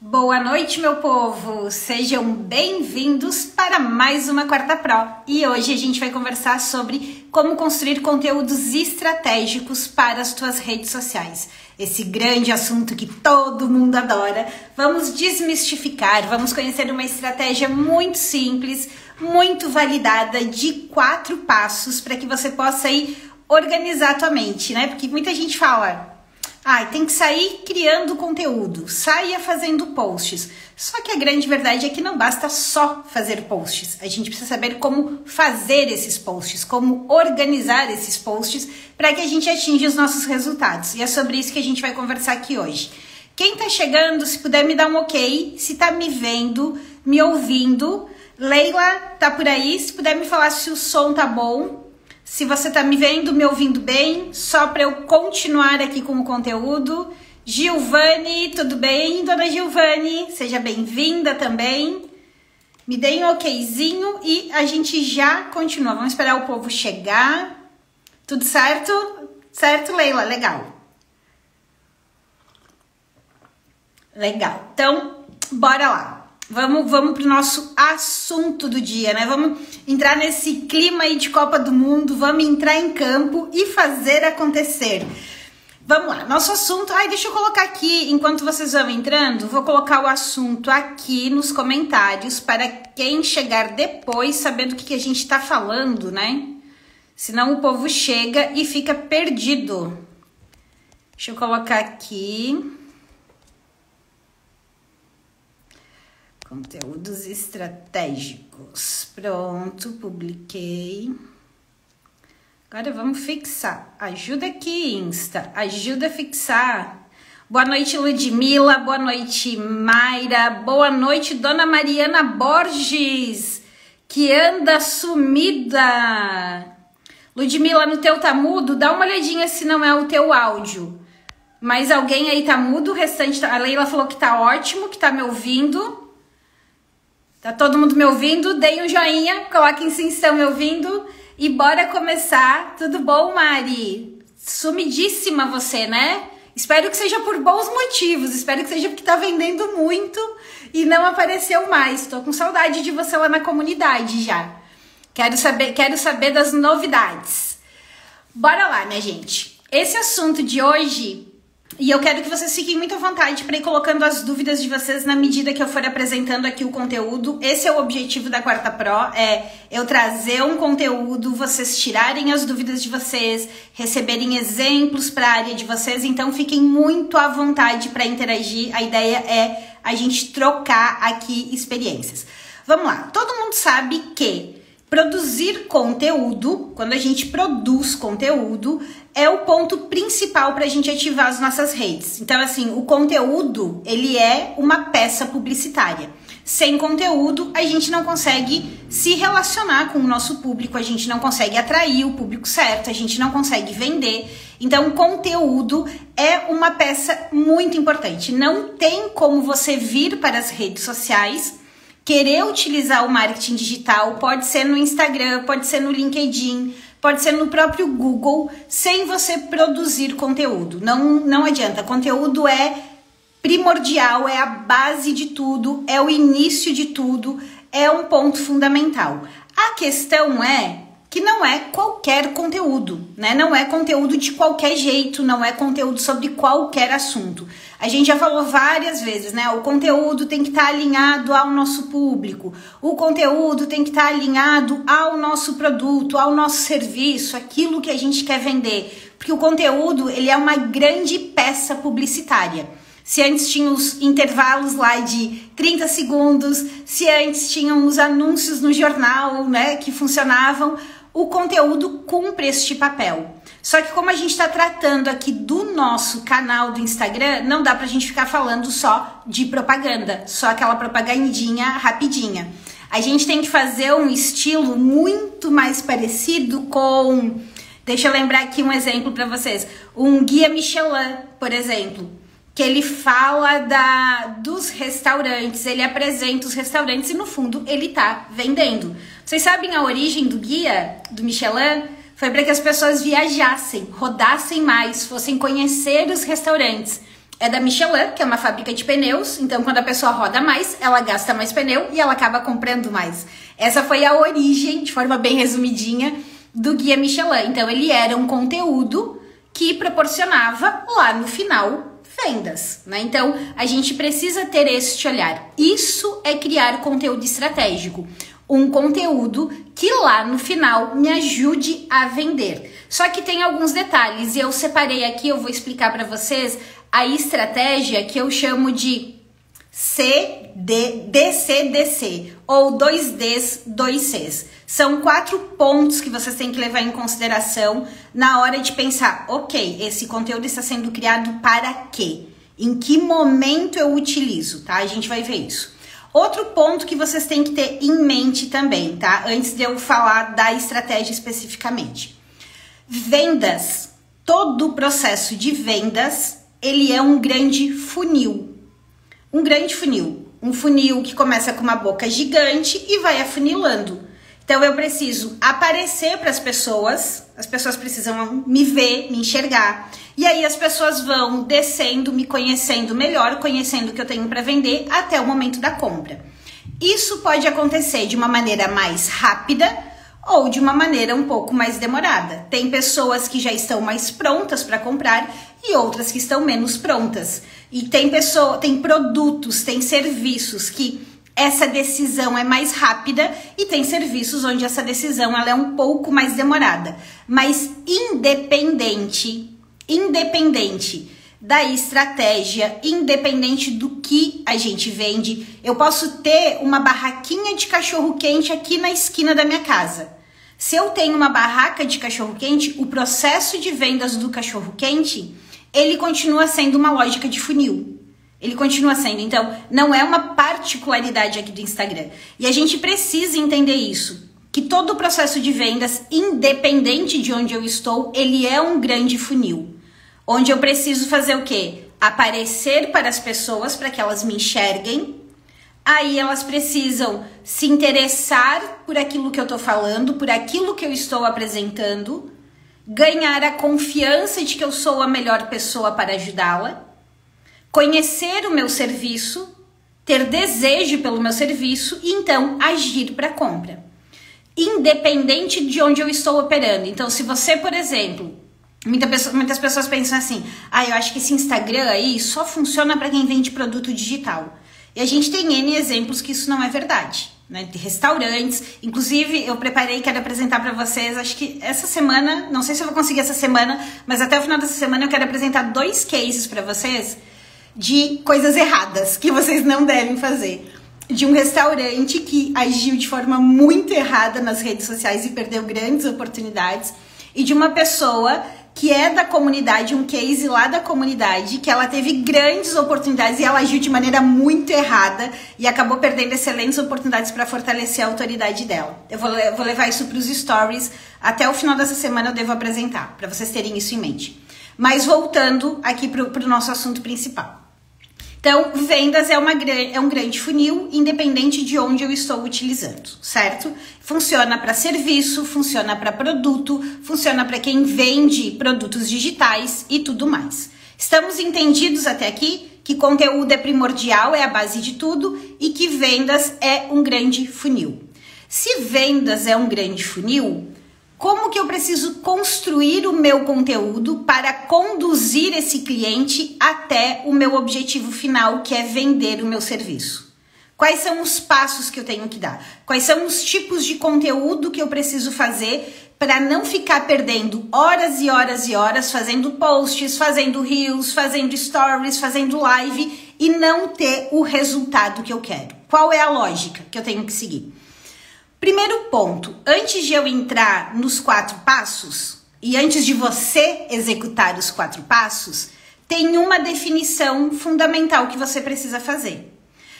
Boa noite, meu povo! Sejam bem-vindos para mais uma Quarta Pro. E hoje a gente vai conversar sobre como construir conteúdos estratégicos para as tuas redes sociais. Esse grande assunto que todo mundo adora. Vamos desmistificar, vamos conhecer uma estratégia muito simples, muito validada, de 4 passos para que você possa aí organizar a tua mente, né? Porque muita gente fala... tem que sair criando conteúdo, saia fazendo posts. Só que a grande verdade é que não basta só fazer posts. A gente precisa saber como fazer esses posts, como organizar esses posts para que a gente atinja os nossos resultados. E é sobre isso que a gente vai conversar aqui hoje. Quem tá chegando, se puder me dar um ok, se tá me vendo, me ouvindo. Leila, tá por aí? Se puder me falar se o som tá bom. Se você tá me vendo, me ouvindo bem, só para eu continuar aqui com o conteúdo. Gilvane, tudo bem? Dona Gilvane, seja bem-vinda também. Me deem um okzinho e a gente já continua. Vamos esperar o povo chegar. Tudo certo? Certo, Leila? Legal. Legal. Então, bora lá. Vamos pro nosso assunto do dia, né? Vamos entrar nesse clima aí de Copa do Mundo, vamos entrar em campo e fazer acontecer. Vamos lá, nosso assunto... deixa eu colocar aqui, enquanto vocês vão entrando, vou colocar o assunto aqui nos comentários para quem chegar depois saber do que a gente tá falando, né? Senão o povo chega e fica perdido. Deixa eu colocar aqui... Conteúdos estratégicos. Pronto, publiquei. Agora vamos fixar. Ajuda aqui, Insta. Ajuda a fixar. Boa noite, Ludmila. Boa noite, Mayra. Boa noite, Dona Mariana Borges, que anda sumida. Ludmila, no teu tá mudo? Dá uma olhadinha se não é o teu áudio. Mas alguém aí tá mudo? O restante tá... A Leila falou que tá ótimo, que tá me ouvindo. Tá todo mundo me ouvindo? Deem um joinha, coloquem sim, estão me ouvindo. E bora começar. Tudo bom, Mari? Sumidíssima você, né? Espero que seja por bons motivos. Espero que seja porque tá vendendo muito e não apareceu mais. Tô com saudade de você lá na comunidade já. Quero saber das novidades. Bora lá, minha gente. Esse assunto de hoje... E eu quero que vocês fiquem muito à vontade para ir colocando as dúvidas de vocês na medida que eu for apresentando aqui o conteúdo. Esse é o objetivo da Quarta Pro, é eu trazer um conteúdo, vocês tirarem as dúvidas de vocês, receberem exemplos para a área de vocês. Então fiquem muito à vontade para interagir. A ideia é a gente trocar aqui experiências. Vamos lá, todo mundo sabe que produzir conteúdo, quando a gente produz conteúdo, é o ponto principal para a gente ativar as nossas redes. Então, assim, o conteúdo, ele é uma peça publicitária. Sem conteúdo, a gente não consegue se relacionar com o nosso público, a gente não consegue atrair o público certo, a gente não consegue vender. Então, conteúdo é uma peça muito importante. Não tem como você vir para as redes sociais, querer utilizar o marketing digital, pode ser no Instagram, pode ser no LinkedIn, pode ser no próprio Google, sem você produzir conteúdo. Não adianta, conteúdo é primordial, é a base de tudo, é o início de tudo, é um ponto fundamental. A questão é que não é qualquer conteúdo, né? Não é conteúdo de qualquer jeito, não é conteúdo sobre qualquer assunto. A gente já falou várias vezes, né? O conteúdo tem que estar alinhado ao nosso público, o conteúdo tem que estar alinhado ao nosso produto, ao nosso serviço, aquilo que a gente quer vender. Porque o conteúdo, ele é uma grande peça publicitária. Se antes tinham os intervalos lá de 30 segundos, se antes tinham os anúncios no jornal, né, que funcionavam, o conteúdo cumpre este papel. Só que como a gente está tratando aqui do nosso canal do Instagram, não dá pra gente ficar falando só de propaganda, só aquela propagandinha rapidinha. A gente tem que fazer um estilo muito mais parecido com... Deixa eu lembrar aqui um exemplo para vocês. Um guia Michelin, por exemplo, que ele fala dos restaurantes, ele apresenta os restaurantes e no fundo ele tá vendendo. Vocês sabem a origem do guia do Michelin? Foi para que as pessoas viajassem, rodassem mais, fossem conhecer os restaurantes. é da Michelin, que é uma fábrica de pneus. Então, quando a pessoa roda mais, ela gasta mais pneu e ela acaba comprando mais. Essa foi a origem, de forma bem resumidinha, do Guia Michelin. Então, ele era um conteúdo que proporcionava lá no final vendas, né? Então, a gente precisa ter este olhar. Isso é criar conteúdo estratégico. Um conteúdo que lá no final me ajude a vender. Só que tem alguns detalhes e eu separei aqui, eu vou explicar para vocês a estratégia que eu chamo de DCDC, ou 2Ds, 2Cs. São 4 pontos que vocês têm que levar em consideração na hora de pensar, ok, esse conteúdo está sendo criado para quê? Em que momento eu utilizo, tá? A gente vai ver isso. Outro ponto que vocês têm que ter em mente também, tá? Antes de eu falar da estratégia especificamente. Vendas, todo o processo de vendas, ele é um grande funil. Um grande funil. Um funil que começa com uma boca gigante e vai afunilando. Então, eu preciso aparecer para as pessoas precisam me ver, me enxergar. E aí, as pessoas vão descendo, me conhecendo melhor, conhecendo o que eu tenho para vender até o momento da compra. Isso pode acontecer de uma maneira mais rápida ou de uma maneira um pouco mais demorada. Tem pessoas que já estão mais prontas para comprar e outras que estão menos prontas. E tem produtos, tem serviços que essa decisão é mais rápida e tem serviços onde essa decisão ela é um pouco mais demorada. Mas independente da estratégia, independente do que a gente vende, eu posso ter uma barraquinha de cachorro-quente aqui na esquina da minha casa. Se eu tenho uma barraca de cachorro-quente, o processo de vendas do cachorro-quente, ele continua sendo uma lógica de funil. Ele continua sendo, então, não é uma particularidade aqui do Instagram. E a gente precisa entender isso, que todo o processo de vendas, independente de onde eu estou, ele é um grande funil. Onde eu preciso fazer o quê? Aparecer para as pessoas, para que elas me enxerguem. Aí elas precisam se interessar por aquilo que eu estou falando, por aquilo que eu estou apresentando, ganhar a confiança de que eu sou a melhor pessoa para ajudá-la, conhecer o meu serviço, ter desejo pelo meu serviço e então agir para a compra. Independente de onde eu estou operando. Então, se você, por exemplo, muitas pessoas pensam assim, eu acho que esse Instagram aí só funciona para quem vende produto digital. E a gente tem N exemplos que isso não é verdade, né? De restaurantes, inclusive eu preparei, quero apresentar para vocês, acho que essa semana, não sei se eu vou conseguir essa semana, mas até o final dessa semana eu quero apresentar 2 cases para vocês de coisas erradas que vocês não devem fazer. De um restaurante que agiu de forma muito errada nas redes sociais e perdeu grandes oportunidades, e de uma pessoa que é da comunidade, um case lá da comunidade, que ela teve grandes oportunidades e ela agiu de maneira muito errada e acabou perdendo excelentes oportunidades para fortalecer a autoridade dela. Eu vou levar isso para os stories, até o final dessa semana eu devo apresentar, para vocês terem isso em mente. Mas voltando aqui para o nosso assunto principal. Então, vendas é um grande funil, independente de onde eu estou utilizando, certo? Funciona para serviço, funciona para produto, funciona para quem vende produtos digitais e tudo mais. Estamos entendidos até aqui que conteúdo é primordial, é a base de tudo e que vendas é um grande funil. Se vendas é um grande funil, como que eu preciso construir o meu conteúdo para conduzir esse cliente até o meu objetivo final, que é vender o meu serviço? Quais são os passos que eu tenho que dar? Quais são os tipos de conteúdo que eu preciso fazer para não ficar perdendo horas e horas e horas fazendo posts, fazendo reels, fazendo stories, fazendo live e não ter o resultado que eu quero? Qual é a lógica que eu tenho que seguir? Primeiro ponto, antes de eu entrar nos 4 passos e antes de você executar os 4 passos, tem uma definição fundamental que você precisa fazer.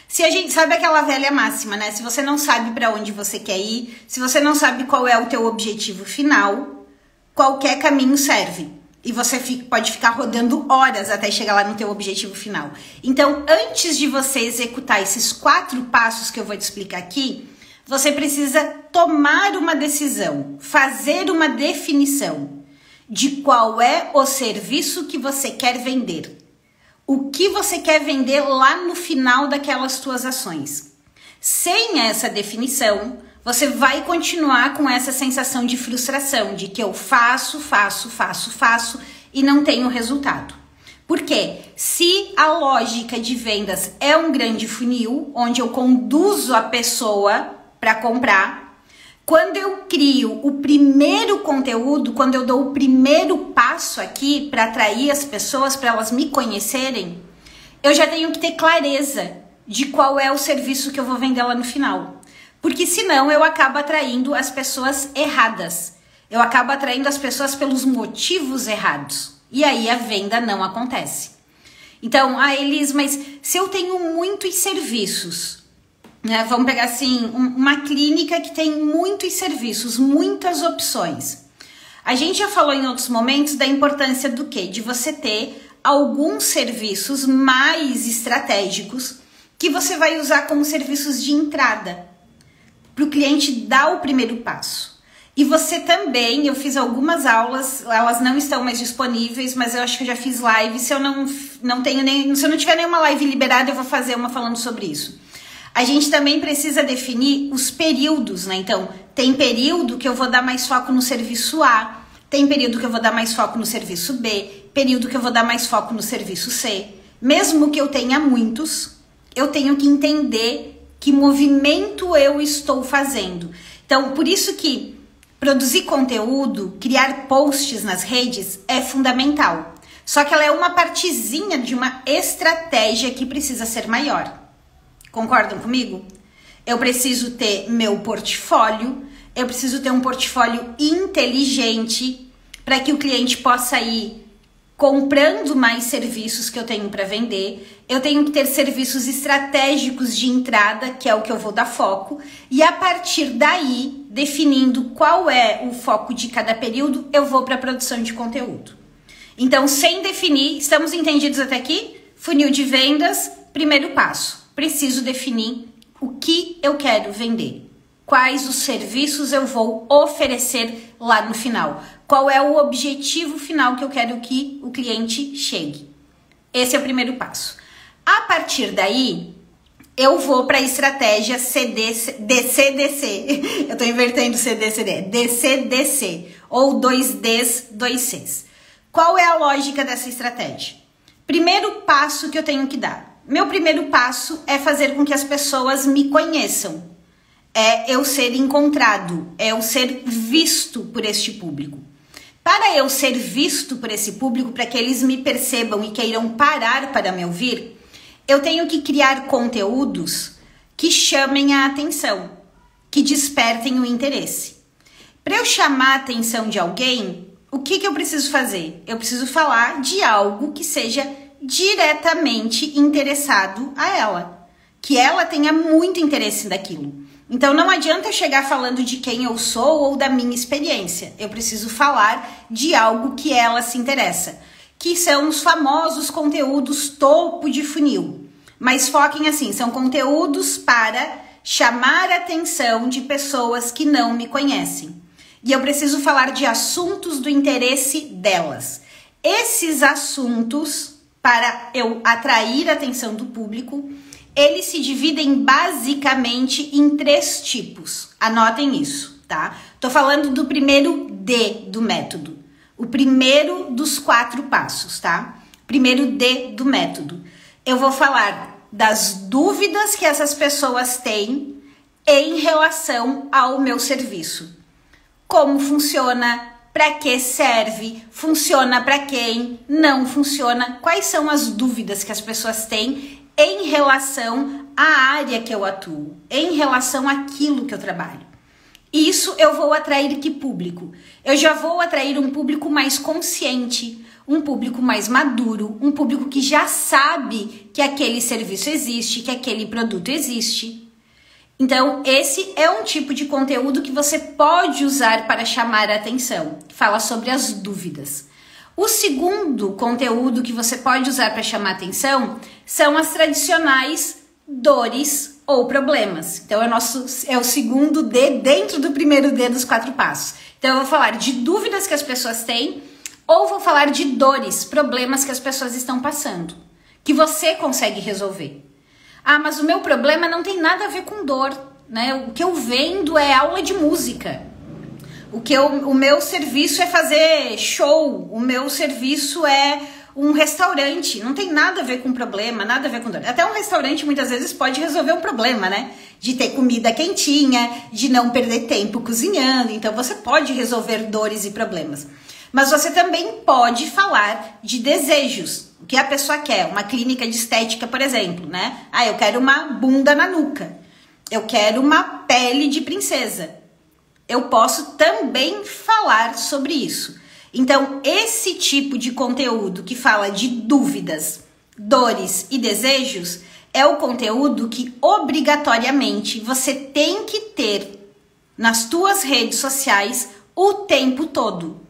Se a gente sabe aquela velha máxima, né? Se você não sabe para onde você quer ir, se você não sabe qual é o teu objetivo final, qualquer caminho serve. E você pode ficar rodando horas até chegar lá no teu objetivo final. Então, antes de você executar esses 4 passos que eu vou te explicar aqui, você precisa tomar uma decisão, fazer uma definição de qual é o serviço que você quer vender. o que você quer vender lá no final daquelas tuas ações. Sem essa definição, você vai continuar com essa sensação de frustração, de que eu faço e não tenho resultado. Porque se a lógica de vendas é um grande funil, onde eu conduzo a pessoa para comprar, quando eu crio o primeiro conteúdo, quando eu dou o primeiro passo aqui para atrair as pessoas, para elas me conhecerem, eu já tenho que ter clareza de qual é o serviço que eu vou vender lá no final. Porque senão eu acabo atraindo as pessoas erradas. Eu acabo atraindo as pessoas pelos motivos errados. E aí a venda não acontece. Então, Elis, mas se eu tenho muitos serviços, né? Vamos pegar assim, uma clínica que tem muitos serviços, muitas opções. A gente já falou em outros momentos da importância do quê? De você ter alguns serviços mais estratégicos que você vai usar como serviços de entrada para o cliente dar o primeiro passo. E você também, eu fiz algumas aulas, elas não estão mais disponíveis, mas eu acho que eu já fiz live. Se eu não tiver nenhuma live liberada, eu vou fazer uma falando sobre isso. A gente também precisa definir os períodos, né? Então, tem período que eu vou dar mais foco no serviço A, tem período que eu vou dar mais foco no serviço B, período que eu vou dar mais foco no serviço C. Mesmo que eu tenha muitos, eu tenho que entender que movimento eu estou fazendo. Então, por isso que produzir conteúdo, criar posts nas redes é fundamental. Só que ela é uma partezinha de uma estratégia que precisa ser maior. Concordam comigo? Eu preciso ter meu portfólio, eu preciso ter um portfólio inteligente para que o cliente possa ir comprando mais serviços que eu tenho para vender. Eu tenho que ter serviços estratégicos de entrada, que é o que eu vou dar foco, e a partir daí, definindo qual é o foco de cada período, eu vou para a produção de conteúdo. Então, sem definir, estamos entendidos até aqui? Funil de vendas, primeiro passo. Preciso definir o que eu quero vender. Quais os serviços eu vou oferecer lá no final. Qual é o objetivo final que eu quero que o cliente chegue. Esse é o primeiro passo. A partir daí, eu vou para a estratégia DCDC. Eu estou invertendo CDCD. DCDC. Ou 2Ds, 2Cs. Qual é a lógica dessa estratégia? Primeiro passo que eu tenho que dar. Meu primeiro passo é fazer com que as pessoas me conheçam. É eu ser encontrado. É eu ser visto por este público. Para eu ser visto por esse público, para que eles me percebam e queiram parar para me ouvir, eu tenho que criar conteúdos que chamem a atenção, que despertem o interesse. Para eu chamar a atenção de alguém, o que eu preciso fazer? Eu preciso falar de algo que seja diretamente interessado a ela, que ela tenha muito interesse daquilo. Então não adianta eu chegar falando de quem eu sou ou da minha experiência. Eu preciso falar de algo que ela se interessa, que são os famosos conteúdos topo de funil. Mas foquem assim, são conteúdos para chamar a atenção de pessoas que não me conhecem. E eu preciso falar de assuntos do interesse delas. Esses assuntos, para eu atrair a atenção do público, eles se dividem basicamente em 3 tipos. Anotem isso, tá? Tô falando do primeiro D do método. O primeiro dos 4 passos, tá? Primeiro D do método. Eu vou falar das dúvidas que essas pessoas têm em relação ao meu serviço. Como funciona? Para que serve? Funciona para quem? Não funciona? Quais são as dúvidas que as pessoas têm em relação à área que eu atuo, em relação àquilo que eu trabalho? Isso eu vou atrair que público? Eu já vou atrair um público mais consciente, um público mais maduro, um público que já sabe que aquele serviço existe, que aquele produto existe. Então, esse é um tipo de conteúdo que você pode usar para chamar a atenção. Fala sobre as dúvidas. O segundo conteúdo que você pode usar para chamar a atenção são as tradicionais dores ou problemas. Então, é o segundo D dentro do primeiro D dos 4 passos. Então, eu vou falar de dúvidas que as pessoas têm ou vou falar de dores, problemas que as pessoas estão passando. que você consegue resolver. Ah, mas o meu problema não tem nada a ver com dor, né? O que eu vendo é aula de música. O meu serviço é fazer show, o meu serviço é um restaurante, não tem nada a ver com problema, nada a ver com dor. Até um restaurante muitas vezes pode resolver um problema, né? De ter comida quentinha, de não perder tempo cozinhando, então você pode resolver dores e problemas. Mas você também pode falar de desejos, o que a pessoa quer, uma clínica de estética, por exemplo, né? Ah, eu quero uma bunda na nuca, eu quero uma pele de princesa. Eu posso também falar sobre isso. Então, esse tipo de conteúdo que fala de dúvidas, dores e desejos é o conteúdo que obrigatoriamente você tem que ter nas tuas redes sociais o tempo todo.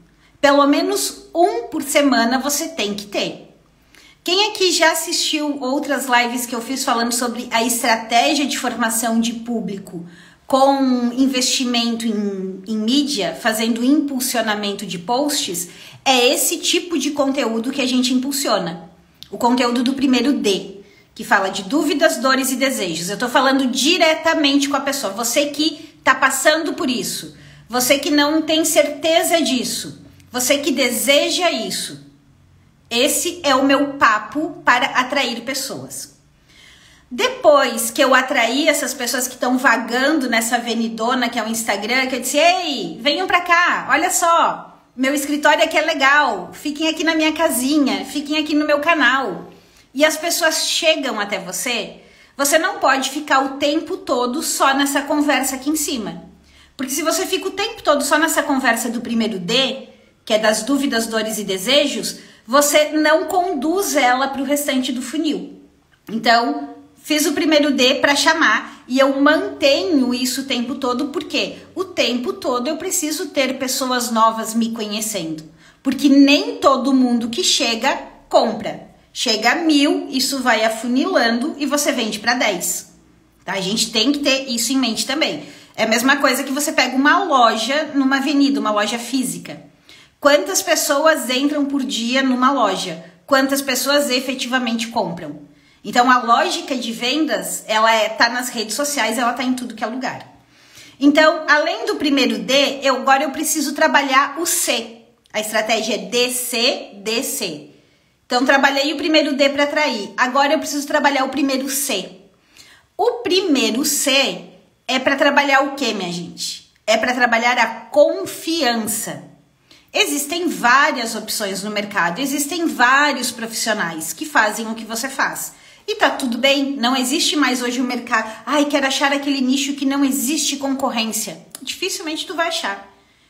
Pelo menos um por semana você tem que ter. Quem aqui já assistiu outras lives que eu fiz falando sobre a estratégia de formação de público com investimento em mídia, fazendo impulsionamento de posts, é esse tipo de conteúdo que a gente impulsiona. O conteúdo do primeiro D, que fala de dúvidas, dores e desejos. Eu tô falando diretamente com a pessoa. Você que tá passando por isso, você que não tem certeza disso, você que deseja isso. Esse é o meu papo para atrair pessoas. Depois que eu atraí essas pessoas que estão vagando nessa avenidona que é o Instagram, que eu disse, ei, venham pra cá, olha só, meu escritório aqui é legal, fiquem aqui na minha casinha, fiquem aqui no meu canal. E as pessoas chegam até você, você não pode ficar o tempo todo só nessa conversa aqui em cima. Porque se você fica o tempo todo só nessa conversa do primeiro D, que é das dúvidas, dores e desejos, você não conduz ela para o restante do funil. Então, fiz o primeiro D para chamar e eu mantenho isso o tempo todo, porque o tempo todo eu preciso ter pessoas novas me conhecendo. Porque nem todo mundo que chega, compra. Chega a 1000, isso vai afunilando e você vende para 10. Tá? A gente tem que ter isso em mente também. É a mesma coisa que você pega uma loja numa avenida, uma loja física. Quantas pessoas entram por dia numa loja? Quantas pessoas efetivamente compram? Então, a lógica de vendas, ela tá nas redes sociais, ela tá em tudo que é lugar. Então, além do primeiro D, agora eu preciso trabalhar o C. A estratégia é DC, DC. Então, trabalhei o primeiro D para atrair. Agora eu preciso trabalhar o primeiro C. O primeiro C é para trabalhar o quê, minha gente? É para trabalhar a confiança. Existem várias opções no mercado, existem vários profissionais que fazem o que você faz. E tá tudo bem, não existe mais hoje um mercado. Ai, quero achar aquele nicho que não existe concorrência. Dificilmente tu vai achar.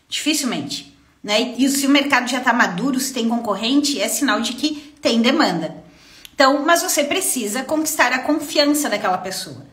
Dificilmente. Né? E se o mercado já tá maduro, se tem concorrente, é sinal de que tem demanda. Então, mas você precisa conquistar a confiança daquela pessoa.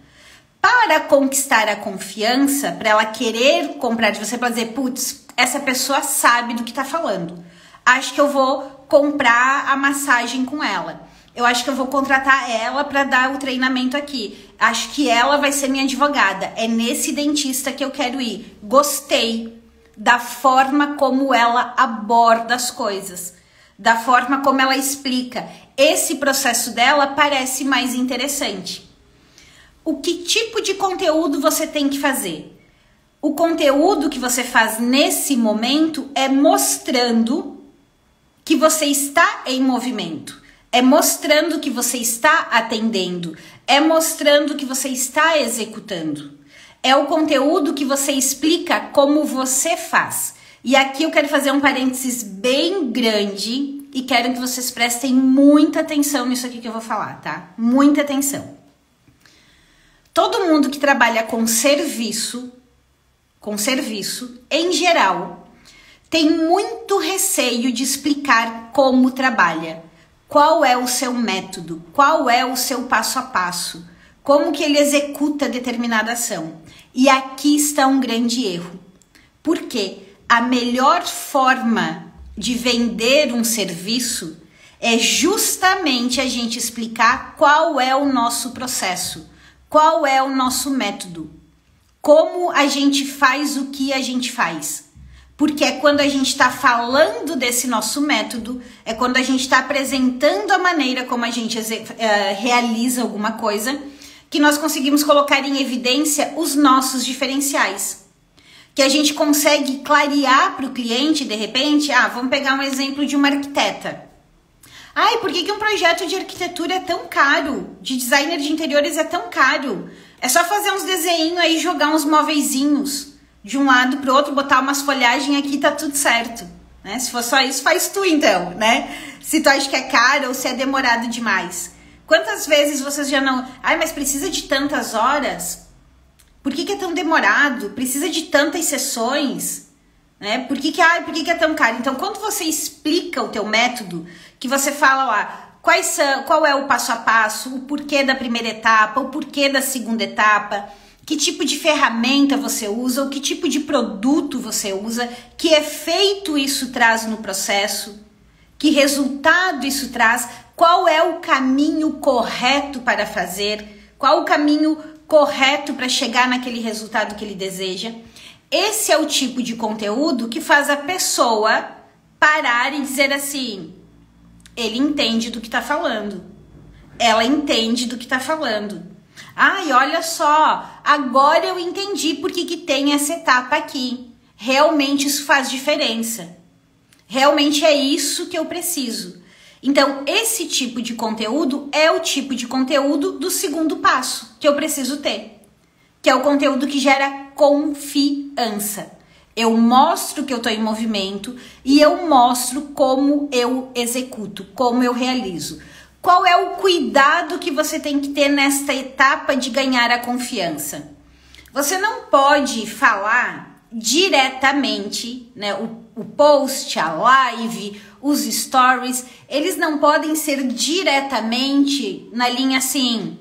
Para conquistar a confiança, para ela querer comprar de você, para dizer, putz, essa pessoa sabe do que tá falando. Acho que eu vou comprar a massagem com ela. Eu acho que eu vou contratar ela para dar o treinamento aqui. Acho que ela vai ser minha advogada. É nesse dentista que eu quero ir. Gostei da forma como ela aborda as coisas, da forma como ela explica. Esse processo dela parece mais interessante. O que tipo de conteúdo você tem que fazer? O conteúdo que você faz nesse momento é mostrando que você está em movimento. É mostrando que você está atendendo, é mostrando que você está executando. É o conteúdo que você explica como você faz. E aqui eu quero fazer um parênteses bem grande e quero que vocês prestem muita atenção nisso aqui que eu vou falar, tá? Muita atenção. Todo mundo que trabalha com serviço, em geral, tem muito receio de explicar como trabalha. Qual é o seu método? Qual é o seu passo a passo? Como que ele executa determinada ação? E aqui está um grande erro. Porque a melhor forma de vender um serviço é justamente a gente explicar qual é o nosso processo, qual é o nosso método, como a gente faz o que a gente faz. porque é quando a gente está falando desse nosso método, é quando a gente está apresentando a maneira como a gente realiza alguma coisa, que nós conseguimos colocar em evidência os nossos diferenciais. Que a gente consegue clarear para o cliente, de repente, vamos pegar um exemplo de uma arquiteta. Ai, por que um projeto de arquitetura é tão caro? De designer de interiores é tão caro? É só fazer uns desenhos aí, jogar uns móveizinhos de um lado para o outro, botar umas folhagens aqui, tá tudo certo. Né? Se for só isso, faz tu então, né? Se tu acha que é caro ou se é demorado demais. Quantas vezes vocês já não... Ai, mas precisa de tantas horas? Por que é tão demorado? Precisa de tantas sessões? Né? Por que é tão caro? Então, quando você explica o teu método, que você fala lá, qual é o passo a passo, o porquê da primeira etapa, o porquê da segunda etapa, que tipo de ferramenta você usa, ou que tipo de produto você usa, que efeito isso traz no processo, que resultado isso traz, qual é o caminho correto para fazer, qual o caminho correto para chegar naquele resultado que ele deseja. Esse é o tipo de conteúdo que faz a pessoa parar e dizer assim, ele entende do que está falando, ela entende do que está falando. Ai, olha só, agora eu entendi por que tem essa etapa aqui. Realmente isso faz diferença. Realmente é isso que eu preciso. Então, esse tipo de conteúdo é o tipo de conteúdo do segundo passo que eu preciso ter. Que é o conteúdo que gera confiança. Eu mostro que eu estou em movimento e eu mostro como eu executo, como eu realizo. Qual é o cuidado que você tem que ter nesta etapa de ganhar a confiança? Você não pode falar diretamente, né? O post, a live, os stories, eles não podem ser diretamente na linha assim,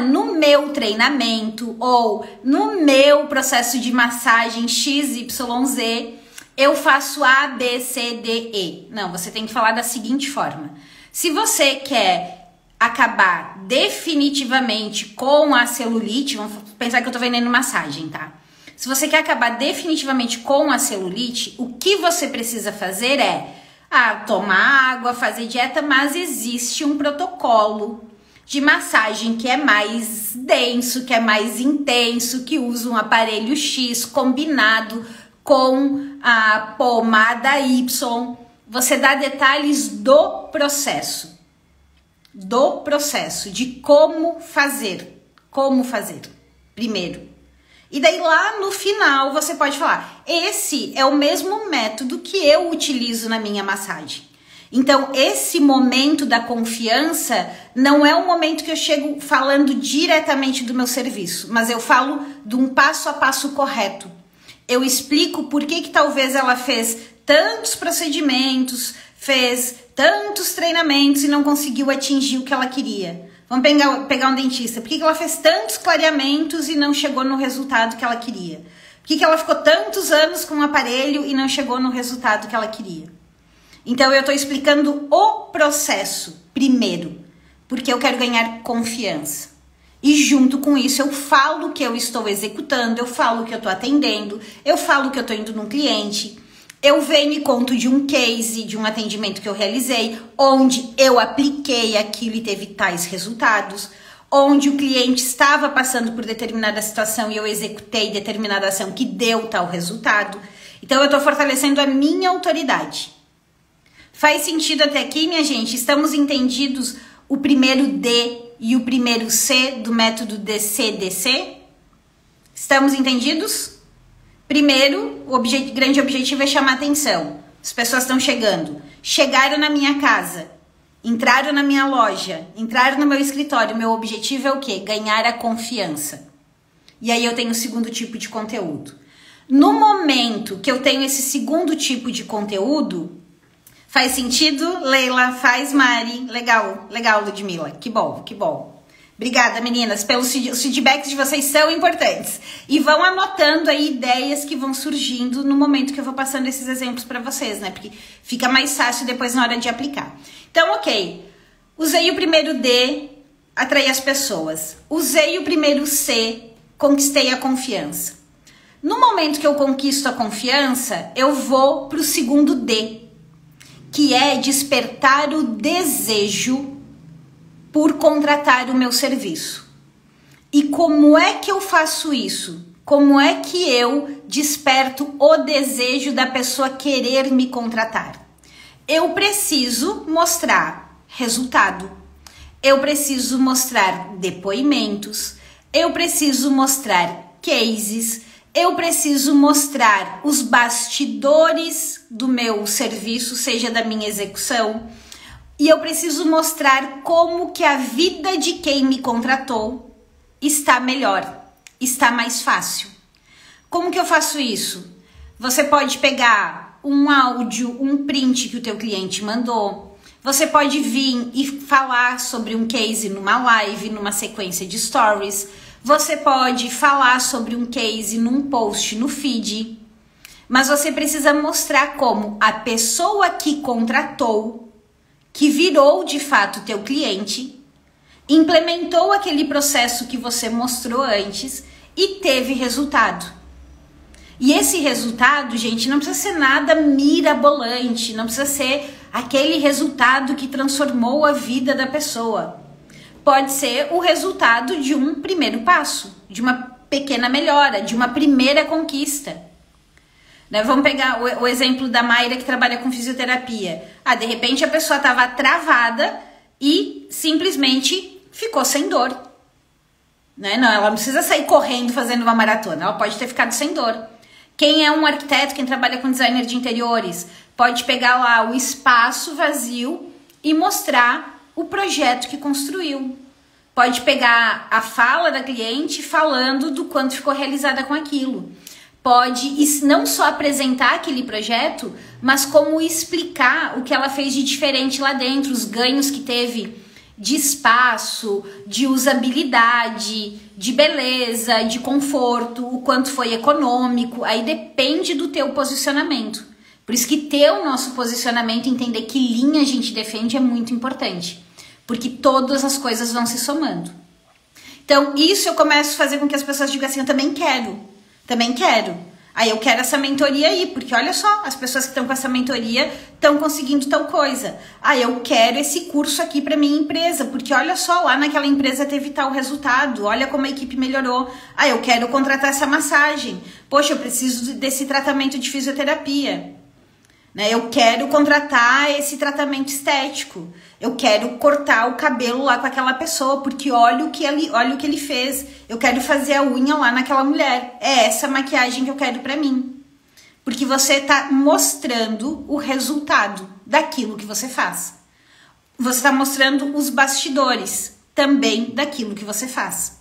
no meu treinamento ou no meu processo de massagem XYZ, eu faço A, B, C, D, E. Não, você tem que falar da seguinte forma. Se você quer acabar definitivamente com a celulite, vamos pensar que eu tô vendendo massagem, tá? Se você quer acabar definitivamente com a celulite, o que você precisa fazer é tomar água, fazer dieta, mas existe um protocolo de massagem que é mais denso, que é mais intenso, que usa um aparelho X combinado com a pomada Y. Você dá detalhes do processo, de como fazer primeiro. E daí lá no final você pode falar, esse é o mesmo método que eu utilizo na minha massagem. Então esse momento da confiança não é um momento que eu chego falando diretamente do meu serviço, mas eu falo de um passo a passo correto. Eu explico por que talvez ela fez tantos procedimentos, fez tantos treinamentos e não conseguiu atingir o que ela queria. Vamos pegar um dentista. Por que ela fez tantos clareamentos e não chegou no resultado que ela queria? Por que ela ficou tantos anos com um aparelho e não chegou no resultado que ela queria? Então eu estou explicando o processo primeiro, porque eu quero ganhar confiança. E junto com isso eu falo que eu estou executando, eu falo que eu estou atendendo, eu falo que eu estou indo num cliente. Eu venho e conto de um case, de um atendimento que eu realizei, onde eu apliquei aquilo e teve tais resultados, onde o cliente estava passando por determinada situação e eu executei determinada ação que deu tal resultado. Então eu estou fortalecendo a minha autoridade. Faz sentido até aqui, minha gente? Estamos entendidos o primeiro D e o primeiro C do método DC-DC? Estamos entendidos? Primeiro, o grande objetivo é chamar atenção. As pessoas estão chegando. Chegaram na minha casa, entraram na minha loja, entraram no meu escritório. Meu objetivo é o quê? Ganhar a confiança. E aí eu tenho o segundo tipo de conteúdo. No momento que eu tenho esse segundo tipo de conteúdo, faz sentido, Leila? Faz, Mari? Legal, Ludmila. Que bom. Obrigada, meninas, pelos feedbacks de vocês são importantes. E vão anotando aí ideias que vão surgindo no momento que eu vou passando esses exemplos para vocês, né? Porque fica mais fácil depois na hora de aplicar. Então, ok. Usei o primeiro D, atraí as pessoas. Usei o primeiro C, conquistei a confiança. No momento que eu conquisto a confiança, eu vou para o segundo D, que é despertar o desejo por contratar o meu serviço. E como é que eu faço isso? Como é que eu desperto o desejo da pessoa querer me contratar? Eu preciso mostrar resultado. Eu preciso mostrar depoimentos. Eu preciso mostrar cases. Eu preciso mostrar os bastidores do meu serviço, seja da minha execução. E eu preciso mostrar como que a vida de quem me contratou está melhor, está mais fácil. Como que eu faço isso? Você pode pegar um áudio, um print que o teu cliente mandou. Você pode vir e falar sobre um case numa live, numa sequência de stories. Você pode falar sobre um case num post no feed. Mas você precisa mostrar como a pessoa que contratou, que virou de fato teu cliente, implementou aquele processo que você mostrou antes e teve resultado. E esse resultado, gente, não precisa ser nada mirabolante, não precisa ser aquele resultado que transformou a vida da pessoa. Pode ser o resultado de um primeiro passo, de uma pequena melhora, de uma primeira conquista. Né? Vamos pegar o exemplo da Mayra que trabalha com fisioterapia. De repente a pessoa estava travada e simplesmente ficou sem dor. Né? Não, ela não precisa sair correndo fazendo uma maratona, ela pode ter ficado sem dor. Quem é um arquiteto, quem trabalha com designer de interiores, pode pegar lá o espaço vazio e mostrar o projeto que construiu. Pode pegar a fala da cliente falando do quanto ficou realizada com aquilo. Pode não só apresentar aquele projeto, mas como explicar o que ela fez de diferente lá dentro, os ganhos que teve de espaço, de usabilidade, de beleza, de conforto, o quanto foi econômico. Aí depende do teu posicionamento. Por isso que ter o nosso posicionamento, entender que linha a gente defende é muito importante. Porque todas as coisas vão se somando. Então, isso eu começo a fazer com que as pessoas digam assim, eu também quero. Aí eu quero essa mentoria aí, porque olha só, as pessoas que estão com essa mentoria estão conseguindo tal coisa. Eu quero esse curso aqui para minha empresa, porque olha só, lá naquela empresa teve tal resultado, olha como a equipe melhorou. Eu quero contratar essa massagem. Poxa, eu preciso desse tratamento de fisioterapia. Eu quero contratar esse tratamento estético. Eu quero cortar o cabelo lá com aquela pessoa, porque olha o que ele fez. Eu quero fazer a unha lá naquela mulher. É essa maquiagem que eu quero pra mim. Porque você tá mostrando o resultado daquilo que você faz. Você tá mostrando os bastidores também daquilo que você faz.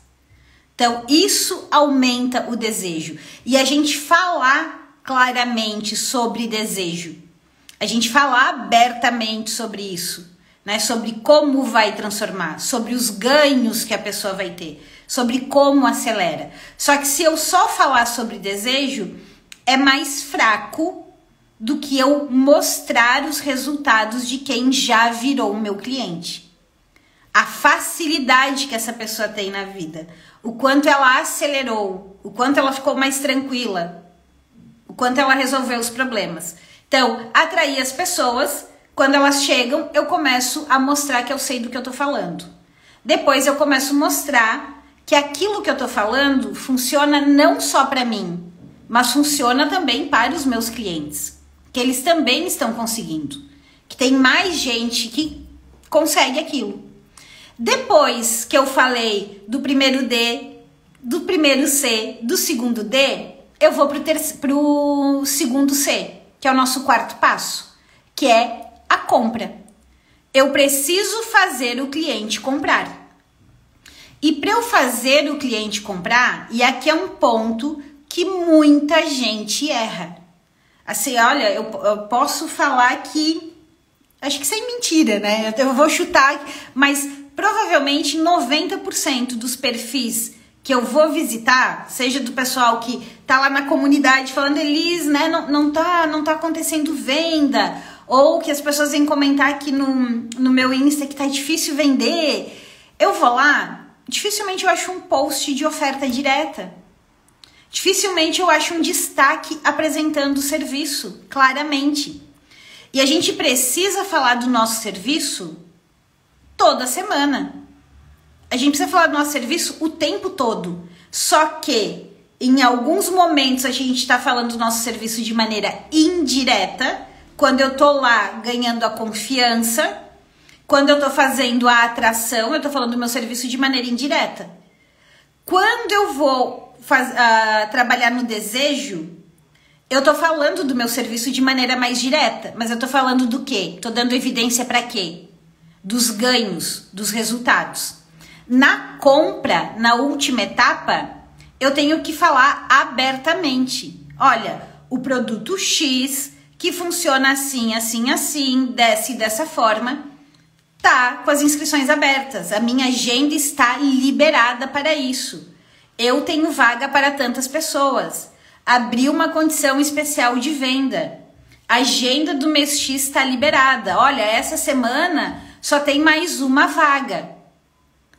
Então, isso aumenta o desejo. E a gente falar claramente sobre desejo. A gente falar abertamente sobre isso, né? Sobre como vai transformar, sobre os ganhos que a pessoa vai ter, sobre como acelera. Só que se eu só falar sobre desejo, é mais fraco do que eu mostrar os resultados de quem já virou o meu cliente. A facilidade que essa pessoa tem na vida, o quanto ela acelerou, o quanto ela ficou mais tranquila, o quanto ela resolveu os problemas. Então, atrair as pessoas, quando elas chegam, eu começo a mostrar que eu sei do que eu tô falando. Depois eu começo a mostrar que aquilo que eu tô falando funciona não só para mim, mas funciona também para os meus clientes. Que eles também estão conseguindo. Que tem mais gente que consegue aquilo. Depois que eu falei do primeiro D, do primeiro C, do segundo D, eu vou pro segundo C, que é o nosso quarto passo, que é a compra. Eu preciso fazer o cliente comprar. E para eu fazer o cliente comprar, e aqui é um ponto que muita gente erra. Assim, olha, eu posso falar que, acho que sem mentira, né? Eu vou chutar, mas provavelmente 90% dos perfis que eu vou visitar, seja do pessoal que tá lá na comunidade falando, Elis, né, não tá acontecendo venda, ou que as pessoas vêm comentar aqui no meu Insta que tá difícil vender, eu vou lá, dificilmente eu acho um post de oferta direta. Dificilmente eu acho um destaque apresentando o serviço, claramente. E a gente precisa falar do nosso serviço toda semana. A gente precisa falar do nosso serviço o tempo todo. Só que, em alguns momentos, a gente está falando do nosso serviço de maneira indireta, quando eu tô lá ganhando a confiança, quando eu tô fazendo a atração, eu tô falando do meu serviço de maneira indireta. Quando eu vou trabalhar no desejo, eu tô falando do meu serviço de maneira mais direta, mas eu tô falando do quê? Tô dando evidência para quê? Dos ganhos, dos resultados. Na compra, na última etapa, eu tenho que falar abertamente. Olha, o produto X, que funciona assim, assim, assim, desce dessa forma, tá com as inscrições abertas. A minha agenda está liberada para isso. Eu tenho vaga para tantas pessoas. Abri uma condição especial de venda. A agenda do mês X está liberada. Olha, essa semana só tem mais uma vaga.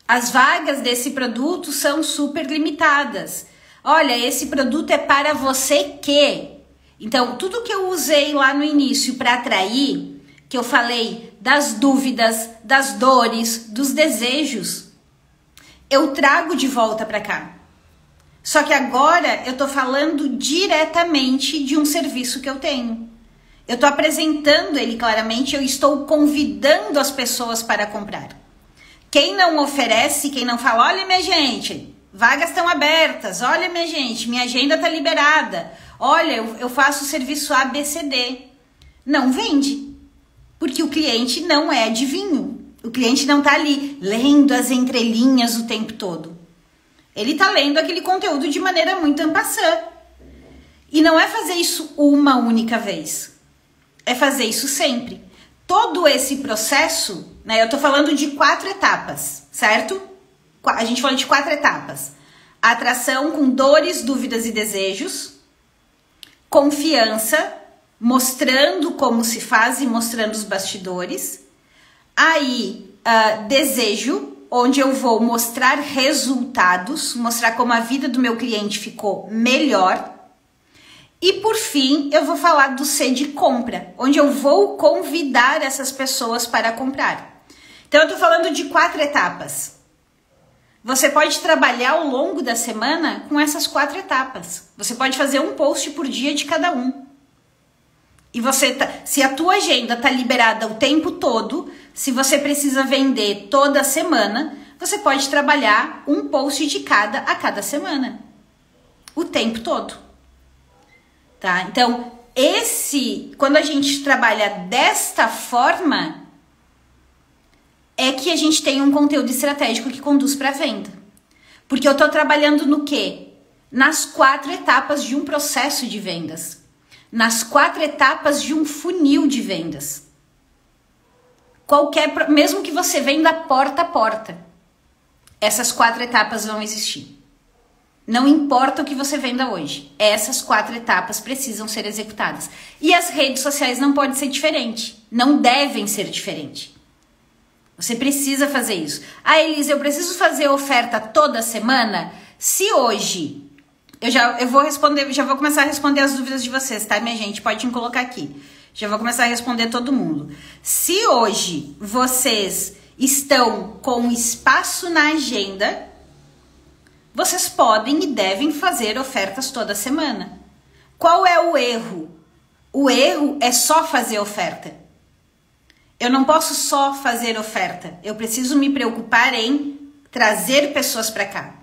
As vagas desse produto são super limitadas. Olha, esse produto é para você que... Então, tudo que eu usei lá no início para atrair, que eu falei das dúvidas, das dores, dos desejos, eu trago de volta para cá. Só que agora eu tô falando diretamente de um serviço que eu tenho. Eu tô apresentando ele claramente, eu estou convidando as pessoas para comprar. Quem não oferece, quem não fala, olha minha gente, vagas estão abertas, olha minha gente, minha agenda tá liberada, olha, eu faço o serviço ABCD. Não vende, porque o cliente não é adivinho. O cliente não tá ali lendo as entrelinhas o tempo todo. Ele tá lendo aquele conteúdo de maneira muito en passant. E não é fazer isso uma única vez. É fazer isso sempre. Todo esse processo, né? Eu tô falando de 4 etapas, certo? A gente falou de 4 etapas. Atração com dores, dúvidas e desejos. Confiança, mostrando como se faz e mostrando os bastidores. Aí, desejo, onde eu vou mostrar resultados, mostrar como a vida do meu cliente ficou melhor. E por fim, eu vou falar do C de compra, onde eu vou convidar essas pessoas para comprar. Então, eu tô falando de 4 etapas. Você pode trabalhar ao longo da semana com essas 4 etapas. Você pode fazer um post por dia de cada um. E você se a tua agenda tá liberada o tempo todo, se você precisa vender toda semana, você pode trabalhar um post de cada a cada semana. O tempo todo. Tá? Então, quando a gente trabalha desta forma, é que a gente tem um conteúdo estratégico que conduz para a venda. Porque eu tô trabalhando no quê? Nas 4 etapas de um processo de vendas. Nas 4 etapas de um funil de vendas. Mesmo que você venda porta a porta, essas 4 etapas vão existir. Não importa o que você venda hoje, essas 4 etapas precisam ser executadas. E as redes sociais não podem ser diferente, não devem ser diferente. Você precisa fazer isso. Ah, Elisa, eu preciso fazer oferta toda semana? Se hoje, eu vou começar a responder as dúvidas de vocês, tá, minha gente? Pode me colocar aqui. Já vou começar a responder todo mundo. Se hoje vocês estão com espaço na agenda, vocês podem e devem fazer ofertas toda semana. Qual é o erro? O erro é só fazer oferta. Eu não posso só fazer oferta. Eu preciso me preocupar em trazer pessoas para cá.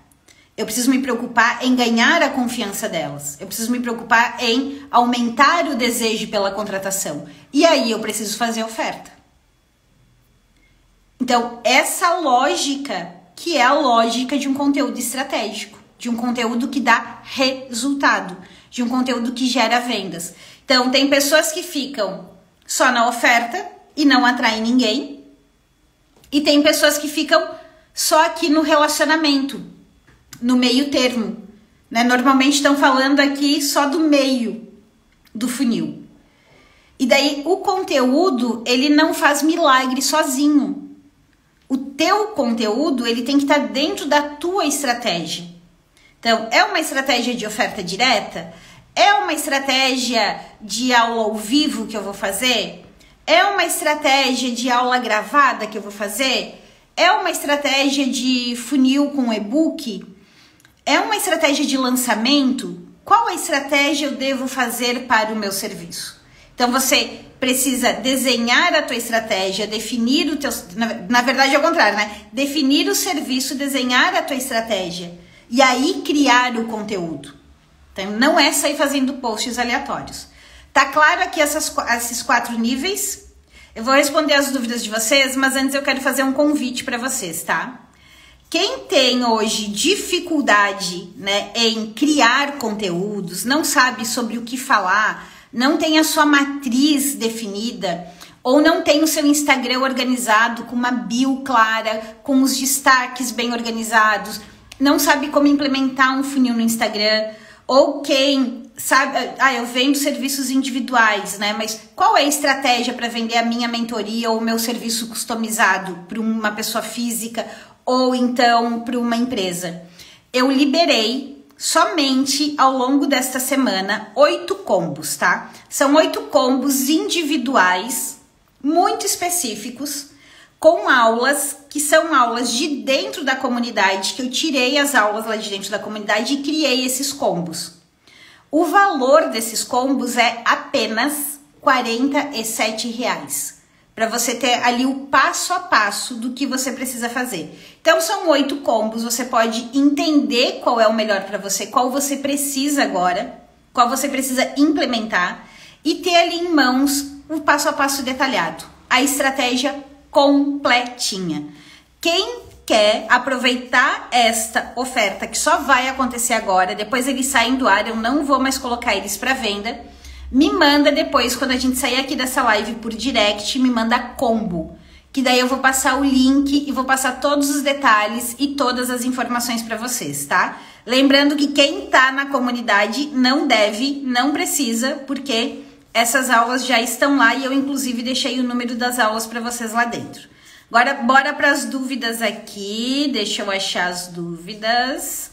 Eu preciso me preocupar em ganhar a confiança delas. Eu preciso me preocupar em aumentar o desejo pela contratação. E aí eu preciso fazer oferta. Então, essa lógica que é a lógica de um conteúdo estratégico, de um conteúdo que dá resultado, de um conteúdo que gera vendas. Então, tem pessoas que ficam só na oferta e não atraem ninguém. E tem pessoas que ficam só aqui no relacionamento, no meio termo. Né? Normalmente estão falando aqui só do meio do funil. E daí o conteúdo, ele não faz milagre sozinho. O teu conteúdo, ele tem que estar dentro da tua estratégia. Então, é uma estratégia de oferta direta? É uma estratégia de aula ao vivo que eu vou fazer? É uma estratégia de aula gravada que eu vou fazer? É uma estratégia de funil com e-book? É uma estratégia de lançamento? Qual a estratégia eu devo fazer para o meu serviço? Então, você precisa desenhar a tua estratégia, definir o teu... Na verdade, é o contrário, né? Definir o serviço, desenhar a tua estratégia e aí criar o conteúdo. Então, não é sair fazendo posts aleatórios. Tá claro aqui esses 4 níveis? Eu vou responder as dúvidas de vocês, mas antes eu quero fazer um convite para vocês, tá? Quem tem hoje dificuldade, né, em criar conteúdos, não sabe sobre o que falar, não tem a sua matriz definida, ou não tem o seu Instagram organizado com uma bio clara, com os destaques bem organizados, não sabe como implementar um funil no Instagram, ou quem sabe, eu vendo serviços individuais, né? Mas qual é a estratégia para vender a minha mentoria ou o meu serviço customizado para uma pessoa física ou então para uma empresa? Eu liberei somente ao longo desta semana 8 combos, tá? São 8 combos individuais, muito específicos, com aulas que são aulas de dentro da comunidade, que eu tirei as aulas lá de dentro da comunidade e criei esses combos. O valor desses combos é apenas R$ 47,00, para você ter ali o passo a passo do que você precisa fazer. Então são 8 combos, você pode entender qual é o melhor para você, qual você precisa agora, qual você precisa implementar e ter ali em mãos o passo a passo detalhado, a estratégia completinha. Quem quer aproveitar esta oferta que só vai acontecer agora, depois eles saem do ar, eu não vou mais colocar eles para venda, me manda depois, quando a gente sair aqui dessa live por direct, me manda combo, que daí eu vou passar o link e vou passar todos os detalhes e todas as informações para vocês, tá? Lembrando que quem tá na comunidade não deve, não precisa, porque essas aulas já estão lá e eu inclusive deixei o número das aulas para vocês lá dentro. Agora, bora para as dúvidas aqui. Deixa eu achar as dúvidas.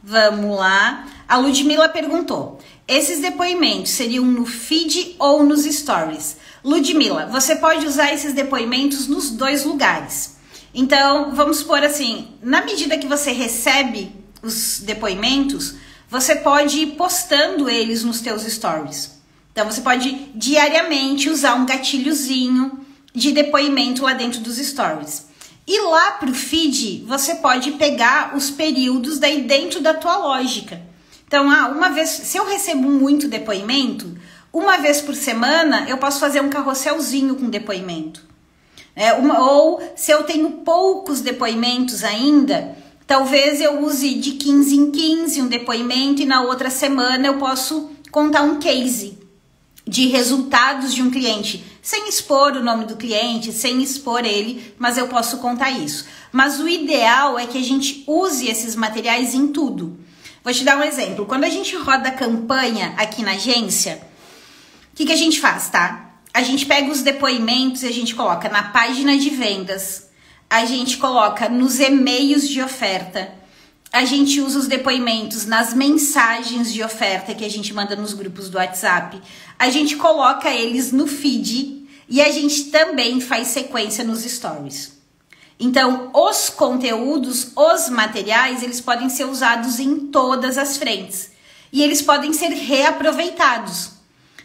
Vamos lá. A Ludmila perguntou: esses depoimentos seriam no feed ou nos stories? Ludmila, você pode usar esses depoimentos nos 2 lugares. Então, vamos supor assim, na medida que você recebe os depoimentos, você pode ir postando eles nos teus stories. Então, você pode diariamente usar um gatilhozinho de depoimento lá dentro dos stories. E lá pro feed, você pode pegar os períodos daí dentro da tua lógica. Então, uma vez, se eu recebo muito depoimento, uma vez por semana, eu posso fazer um carrosselzinho com depoimento. Ou se eu tenho poucos depoimentos ainda, talvez eu use de 15 em 15 um depoimento e na outra semana eu posso contar um case de resultados de um cliente, sem expor o nome do cliente, sem expor ele, mas eu posso contar isso. Mas o ideal é que a gente use esses materiais em tudo. Vou te dar um exemplo. Quando a gente roda campanha aqui na agência, o que a gente faz, tá? A gente pega os depoimentos e a gente coloca na página de vendas, a gente coloca nos e-mails de oferta, a gente usa os depoimentos nas mensagens de oferta que a gente manda nos grupos do WhatsApp, a gente coloca eles no feed e a gente também faz sequência nos stories. Então, os conteúdos, os materiais, eles podem ser usados em todas as frentes e eles podem ser reaproveitados.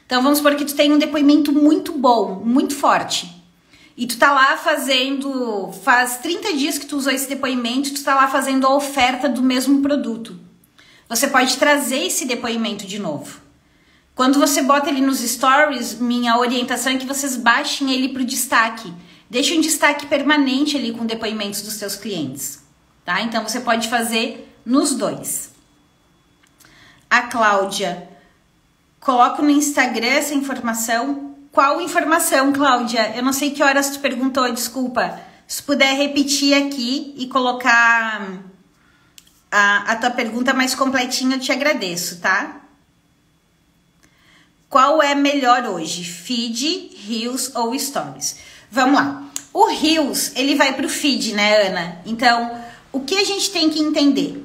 Então, vamos supor que tu tem um depoimento muito bom, muito forte. E tu tá lá fazendo, faz 30 dias que tu usou esse depoimento, tu tá lá fazendo a oferta do mesmo produto. Você pode trazer esse depoimento de novo. Quando você bota ele nos stories, minha orientação é que vocês baixem ele pro destaque. Deixa um destaque permanente ali com depoimentos dos seus clientes, tá? Então você pode fazer nos 2. A Cláudia, coloco no Instagram essa informação. Qual informação, Cláudia? Eu não sei que horas tu perguntou, desculpa. Se puder repetir aqui e colocar a tua pergunta mais completinha, eu te agradeço, tá? Qual é melhor hoje? Feed, Reels ou Stories? Vamos lá. O Reels, ele vai pro feed, né, Ana? Então, o que a gente tem que entender?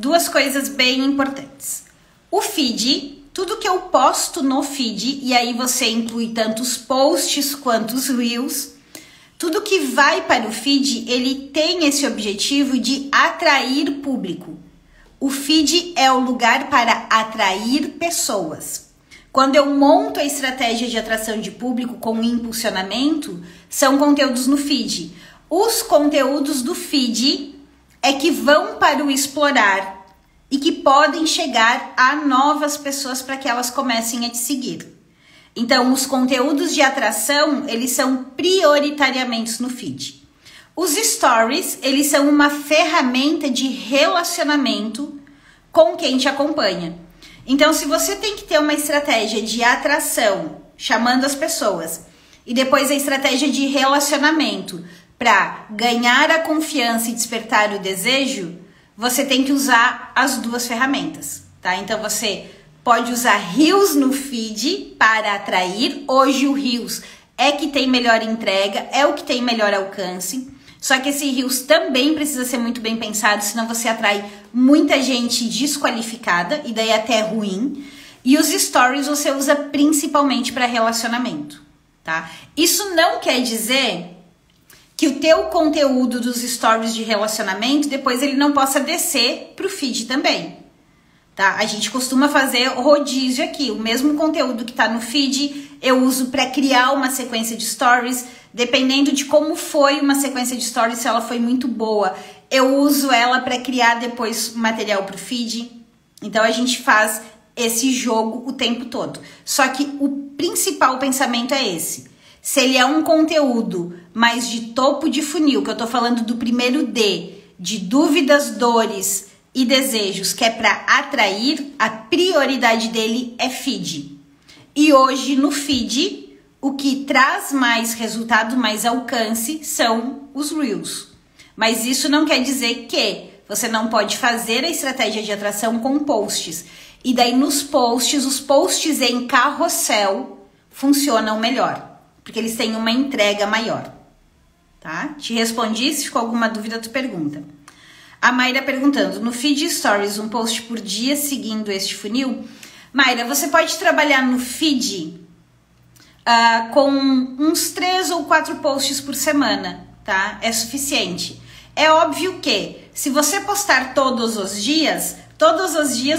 duas coisas bem importantes. O feed, tudo que eu posto no feed, e aí você inclui tanto os posts quanto os reels, tudo que vai para o feed, ele tem esse objetivo de atrair público. O feed é o lugar para atrair pessoas. Quando eu monto a estratégia de atração de público com impulsionamento, são conteúdos no feed. Os conteúdos do feed é que vão para o explorar e que podem chegar a novas pessoas para que elas comecem a te seguir. Então, os conteúdos de atração, eles são prioritariamente no feed. Os stories, eles são uma ferramenta de relacionamento com quem te acompanha. Então, se você tem que ter uma estratégia de atração, chamando as pessoas, e depois a estratégia de relacionamento para ganhar a confiança e despertar o desejo, você tem que usar as duas ferramentas, tá? Então, você pode usar Reels no feed para atrair. Hoje o Reels é que tem melhor entrega, é o que tem melhor alcance. Só que esse Reels também precisa ser muito bem pensado, senão você atrai muita gente desqualificada, e daí até é ruim. E os stories você usa principalmente para relacionamento, tá? Isso não quer dizer que o teu conteúdo dos stories de relacionamento, depois ele não possa descer pro feed também, tá? A gente costuma fazer rodízio aqui. O mesmo conteúdo que tá no feed, eu uso para criar uma sequência de stories. Dependendo de como foi uma sequência de stories, se ela foi muito boa, eu uso ela para criar depois material pro feed. Então a gente faz esse jogo o tempo todo. Só que o principal pensamento é esse. Se ele é um conteúdo mais de topo de funil, que eu tô falando do primeiro D, de dúvidas, dores e desejos, que é para atrair, a prioridade dele é feed. E hoje no feed, o que traz mais resultado, mais alcance, são os Reels. Mas isso não quer dizer que você não pode fazer a estratégia de atração com posts. E daí nos posts, os posts em carrossel funcionam melhor, porque eles têm uma entrega maior, tá? Te respondi, se ficou alguma dúvida, tu pergunta. A Mayra perguntando, no feed stories, um post por dia seguindo este funil? Mayra, você pode trabalhar no feed com uns 3 ou 4 posts por semana, tá? É suficiente. É óbvio que, se você postar todos os dias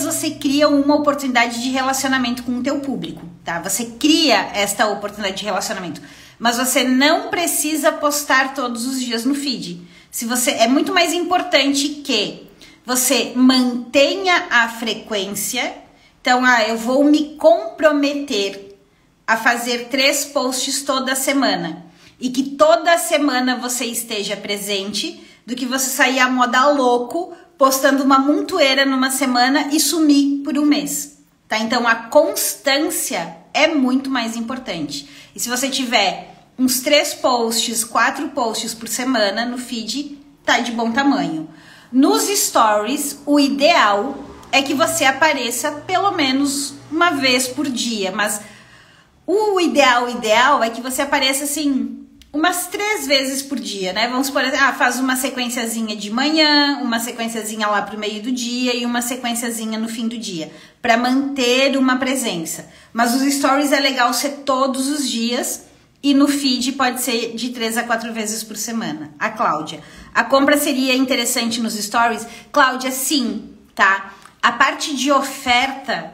você cria uma oportunidade de relacionamento com o teu público, tá? Você cria esta oportunidade de relacionamento, mas você não precisa postar todos os dias no feed. É muito mais importante que você mantenha a frequência. Então, eu vou me comprometer a fazer 3 posts toda semana e que toda semana você esteja presente, do que você sair a moda louco postando uma montoeira numa semana e sumir por um mês, tá? Então a constância é muito mais importante. E se você tiver uns 3 posts, 4 posts por semana no feed, tá de bom tamanho. Nos stories, o ideal é que você apareça pelo menos uma vez por dia, mas o ideal é que você apareça assim umas 3 vezes por dia, né? Vamos supor, faz uma sequenciazinha de manhã, uma sequenciazinha lá pro meio do dia e uma sequenciazinha no fim do dia, para manter uma presença. Mas os stories é legal ser todos os dias e no feed pode ser de 3 a 4 vezes por semana. A Cláudia, a compra seria interessante nos stories? Cláudia, sim, tá? A parte de oferta,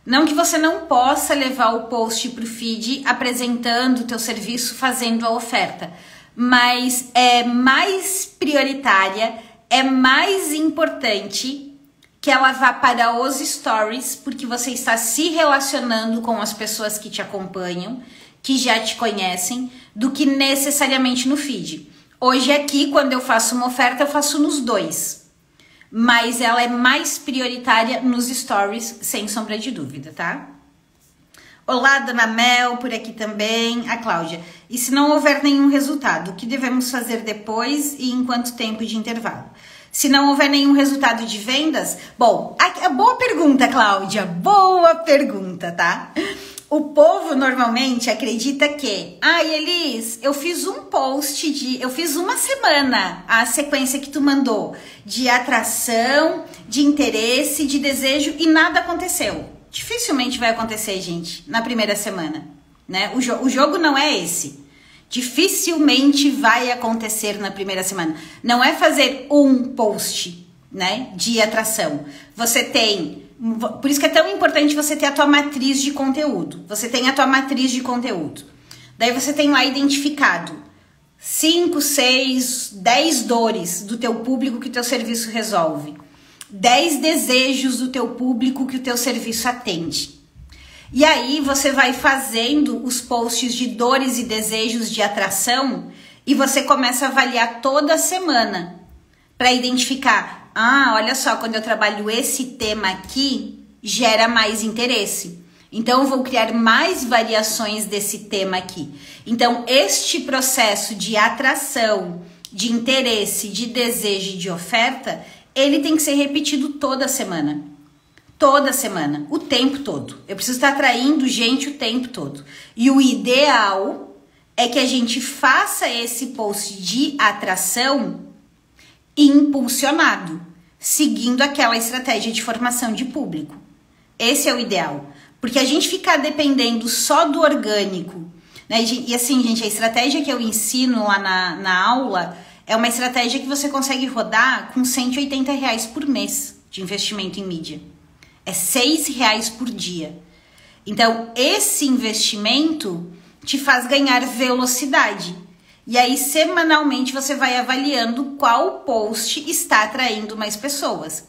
não que você não possa levar o post para o feed apresentando o teu serviço, fazendo a oferta, mas é mais prioritária, é mais importante que ela vá para os stories, porque você está se relacionando com as pessoas que te acompanham, que já te conhecem, do que necessariamente no feed. Hoje aqui, quando eu faço uma oferta, eu faço nos 2. Mas ela é mais prioritária nos stories, sem sombra de dúvida, tá? Olá, Dona Mel, por aqui também. A Cláudia. E se não houver nenhum resultado, o que devemos fazer depois e em quanto tempo de intervalo? Se não houver nenhum resultado de vendas... Bom, boa pergunta, Cláudia. Boa pergunta, tá? O povo normalmente acredita que, Elis, eu fiz um post eu fiz uma semana a sequência que tu mandou de atração, de interesse, de desejo e nada aconteceu. Dificilmente vai acontecer, gente, na primeira semana, né? O jogo não é esse. Dificilmente vai acontecer na primeira semana. Não é fazer um post, né, de atração. Você tem... Por isso que é tão importante você ter a tua matriz de conteúdo. Você tem a tua matriz de conteúdo. Daí você tem lá identificado 5, 6, 10 dores do teu público que o teu serviço resolve. 10 desejos do teu público que o teu serviço atende. E aí você vai fazendo os posts de dores e desejos de atração e você começa a avaliar toda semana para identificar... olha só, quando eu trabalho esse tema aqui, gera mais interesse. Então, eu vou criar mais variações desse tema aqui. Então, este processo de atração, de interesse, de desejo e de oferta, ele tem que ser repetido toda semana. Toda semana, o tempo todo. Eu preciso estar atraindo gente o tempo todo. E o ideal é que a gente faça esse post de atração impulsionado, seguindo aquela estratégia de formação de público. Esse é o ideal, porque a gente ficar dependendo só do orgânico, né? E assim, gente, a estratégia que eu ensino lá na aula é uma estratégia que você consegue rodar com R$180 por mês de investimento em mídia. É R$6 por dia. Então, esse investimento te faz ganhar velocidade. E aí, semanalmente, você vai avaliando qual post está atraindo mais pessoas.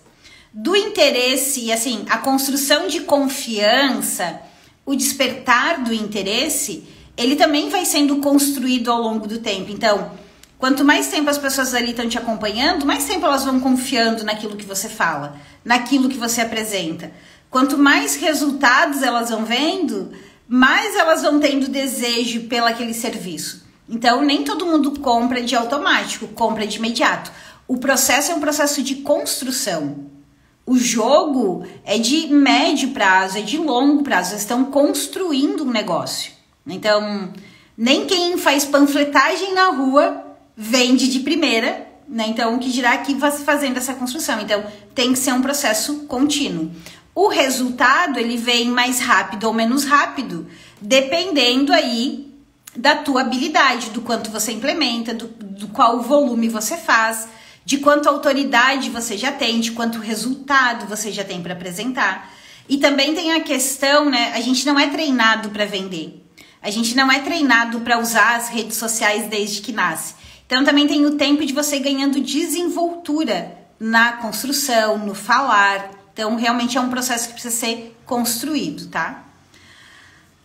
Do interesse, e assim, a construção de confiança, o despertar do interesse, ele também vai sendo construído ao longo do tempo. Então, quanto mais tempo as pessoas ali estão te acompanhando, mais tempo elas vão confiando naquilo que você fala, naquilo que você apresenta. Quanto mais resultados elas vão vendo, mais elas vão tendo desejo pelo aquele serviço. Então, nem todo mundo compra de automático, compra de imediato. O processo é um processo de construção. O jogo é de médio prazo, é de longo prazo. Vocês estão construindo um negócio. Então, nem quem faz panfletagem na rua vende de primeira, né? Então, o que dirá que vai fazendo essa construção. Então, tem que ser um processo contínuo. O resultado, ele vem mais rápido ou menos rápido, dependendo aí da tua habilidade, do quanto você implementa, do qual volume você faz, de quanto autoridade você já tem, de quanto resultado você já tem para apresentar. E também tem a questão, né? A gente não é treinado para vender. A gente não é treinado para usar as redes sociais desde que nasce. Então também tem o tempo de você ganhando desenvoltura na construção, no falar. Então realmente é um processo que precisa ser construído, tá?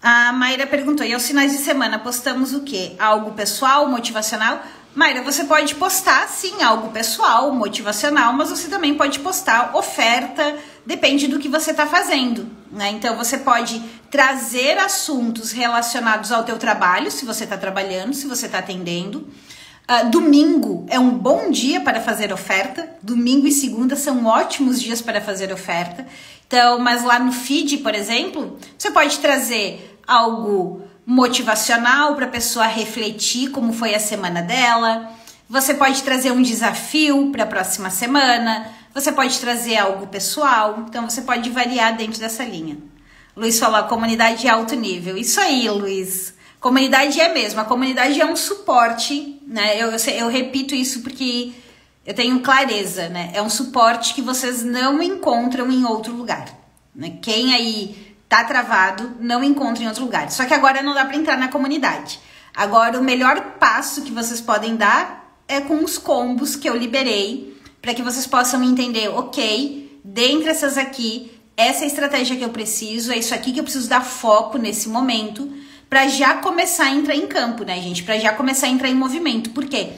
A Mayra perguntou, e aos finais de semana postamos o quê? Algo pessoal, motivacional? Mayra, você pode postar, sim, algo pessoal, motivacional, mas você também pode postar oferta, depende do que você está fazendo, né? Então, você pode trazer assuntos relacionados ao teu trabalho, se você está trabalhando, se você está atendendo. Domingo é um bom dia para fazer oferta, domingo e segunda são ótimos dias para fazer oferta. Então, mas lá no feed, por exemplo, você pode trazer algo motivacional para a pessoa refletir como foi a semana dela. Você pode trazer um desafio para a próxima semana. Você pode trazer algo pessoal. Então, você pode variar dentro dessa linha. Luiz falou, a comunidade é alto nível. Isso aí, Luiz. Comunidade é mesmo. A comunidade é um suporte, né? Eu repito isso porque eu tenho clareza, né? É um suporte que vocês não encontram em outro lugar, né? Quem aí tá travado, não encontra em outro lugar. Só que agora não dá para entrar na comunidade. Agora, o melhor passo que vocês podem dar é com os combos que eu liberei, para que vocês possam entender, ok, dentre essas aqui, essa é a estratégia que eu preciso, é isso aqui que eu preciso dar foco nesse momento, para já começar a entrar em campo, né, gente? Para já começar a entrar em movimento. Por quê?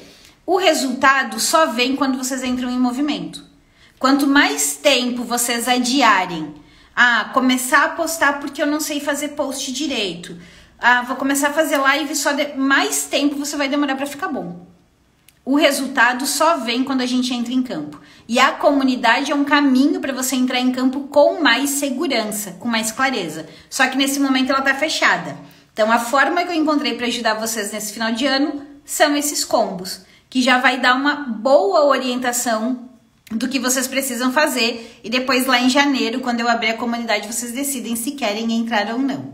O resultado só vem quando vocês entram em movimento. Quanto mais tempo vocês adiarem, começar a postar porque eu não sei fazer post direito, vou começar a fazer live só mais tempo você vai demorar para ficar bom. O resultado só vem quando a gente entra em campo. E a comunidade é um caminho para você entrar em campo com mais segurança, com mais clareza. Só que nesse momento ela tá fechada. Então a forma que eu encontrei para ajudar vocês nesse final de ano são esses combos, que já vai dar uma boa orientação do que vocês precisam fazer. E depois lá em janeiro, quando eu abrir a comunidade, vocês decidem se querem entrar ou não.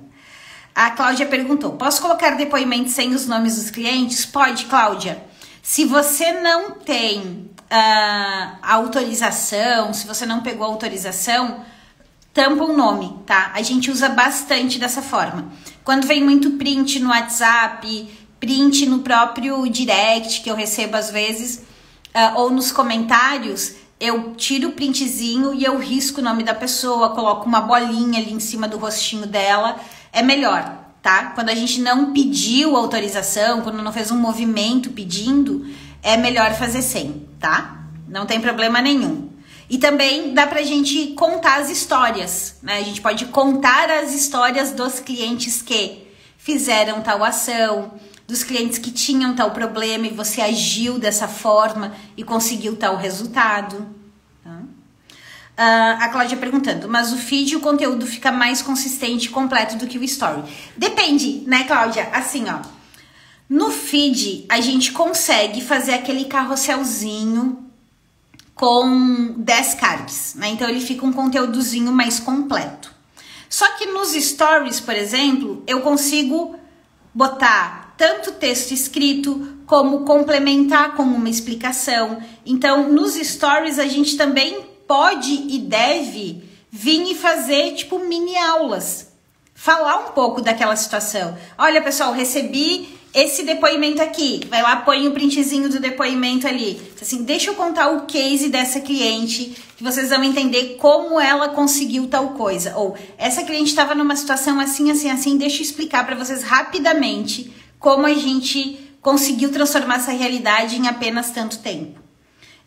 A Cláudia perguntou, posso colocar depoimentos sem os nomes dos clientes? Pode, Cláudia. Se você não tem autorização, se você não pegou autorização, tampa o nome, tá? A gente usa bastante dessa forma. Quando vem muito print no WhatsApp, print no próprio direct que eu recebo às vezes, ou nos comentários, eu tiro o printzinho e eu risco o nome da pessoa, coloco uma bolinha ali em cima do rostinho dela, é melhor, tá? Quando a gente não pediu autorização, quando não fez um movimento pedindo, é melhor fazer sem, tá? Não tem problema nenhum. E também dá pra gente contar as histórias, né? A gente pode contar as histórias dos clientes que fizeram tal ação, dos clientes que tinham tal problema e você agiu dessa forma e conseguiu tal resultado. Tá? A Cláudia perguntando, mas o feed e o conteúdo fica mais consistente e completo do que o story? Depende, né, Cláudia? Assim, ó, no feed a gente consegue fazer aquele carrosselzinho com 10 cards, né? Então ele fica um conteúdozinho mais completo. Só que nos stories, por exemplo, eu consigo botar tanto texto escrito como complementar com uma explicação. Então, nos stories a gente também pode e deve vir e fazer tipo mini aulas. Falar um pouco daquela situação. Olha, pessoal, recebi esse depoimento aqui. Vai lá, põe o printzinho do depoimento ali. Assim, deixa eu contar o case dessa cliente, que vocês vão entender como ela conseguiu tal coisa. Ou, essa cliente estava numa situação assim, assim, assim. Deixa eu explicar para vocês rapidamente como a gente conseguiu transformar essa realidade em apenas tanto tempo.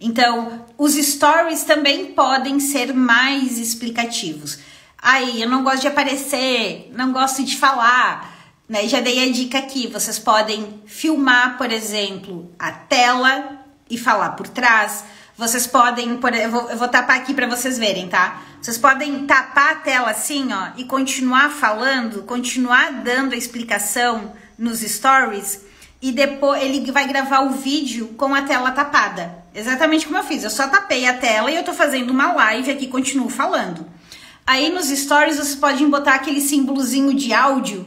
Então, os stories também podem ser mais explicativos. Aí, eu não gosto de aparecer, não gosto de falar, né? Já dei a dica aqui, vocês podem filmar, por exemplo, a tela e falar por trás. Vocês podem, eu vou tapar aqui para vocês verem, tá? Vocês podem tapar a tela assim, ó, e continuar falando, continuar dando a explicação nos stories, e depois ele vai gravar o vídeo com a tela tapada. Exatamente como eu fiz, eu só tapei a tela e eu tô fazendo uma live aqui, continuo falando. Aí nos stories vocês podem botar aquele símbolozinho de áudio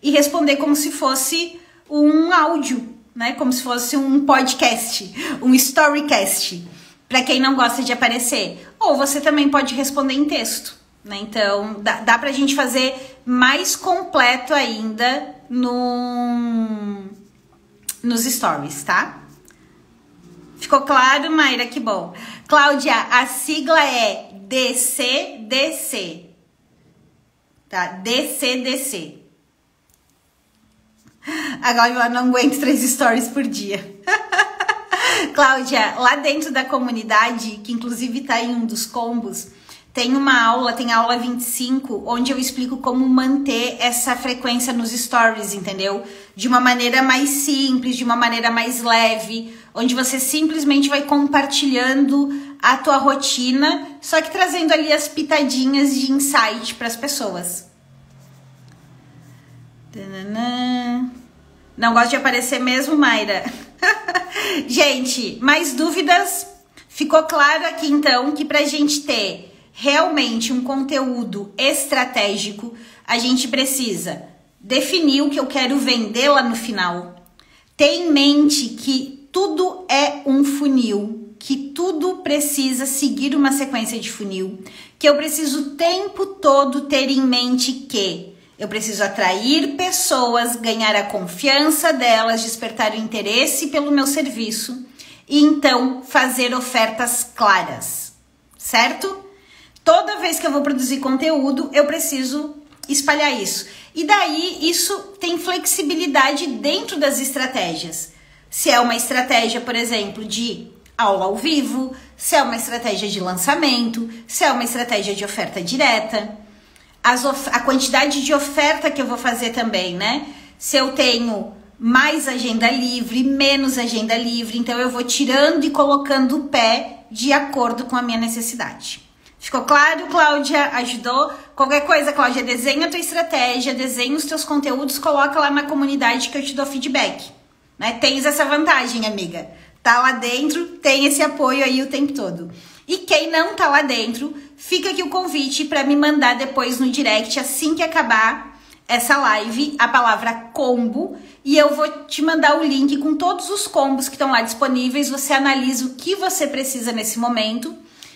e responder como se fosse um áudio, né? Como se fosse um podcast, um storycast, para quem não gosta de aparecer. Ou você também pode responder em texto, né? Então dá pra gente fazer mais completo ainda nos stories, tá? Ficou claro, Mayra? Que bom. Cláudia, a sigla é DCDC. Tá? DCDC. Agora eu não aguento 3 stories por dia. Cláudia, lá dentro da comunidade, que inclusive tá em um dos combos, tem uma aula, tem a aula 25, onde eu explico como manter essa frequência nos stories, entendeu? De uma maneira mais simples, de uma maneira mais leve, onde você simplesmente vai compartilhando a tua rotina, só que trazendo ali as pitadinhas de insight para as pessoas. Não gosto de aparecer mesmo, Mayra? Gente, mais dúvidas? Ficou claro aqui então que pra gente ter realmente um conteúdo estratégico, a gente precisa definir o que eu quero vender lá no final, ter em mente que tudo é um funil, que tudo precisa seguir uma sequência de funil, que eu preciso o tempo todo ter em mente que eu preciso atrair pessoas, ganhar a confiança delas, despertar o interesse pelo meu serviço e então fazer ofertas claras, certo? Toda vez que eu vou produzir conteúdo, eu preciso espalhar isso. E daí, isso tem flexibilidade dentro das estratégias. Se é uma estratégia, por exemplo, de aula ao vivo, se é uma estratégia de lançamento, se é uma estratégia de oferta direta, a quantidade de oferta que eu vou fazer também, né? Se eu tenho mais agenda livre, menos agenda livre. Então eu vou tirando e colocando o pé de acordo com a minha necessidade. Ficou claro, Cláudia? Ajudou? Qualquer coisa, Cláudia, desenha a tua estratégia, desenha os teus conteúdos, coloca lá na comunidade que eu te dou feedback. Né? Tens essa vantagem, amiga. Tá lá dentro, tem esse apoio aí o tempo todo. E quem não tá lá dentro, fica aqui o convite para me mandar depois no direct, assim que acabar essa live, a palavra combo, e eu vou te mandar o link com todos os combos que estão lá disponíveis. Você analisa o que você precisa nesse momento.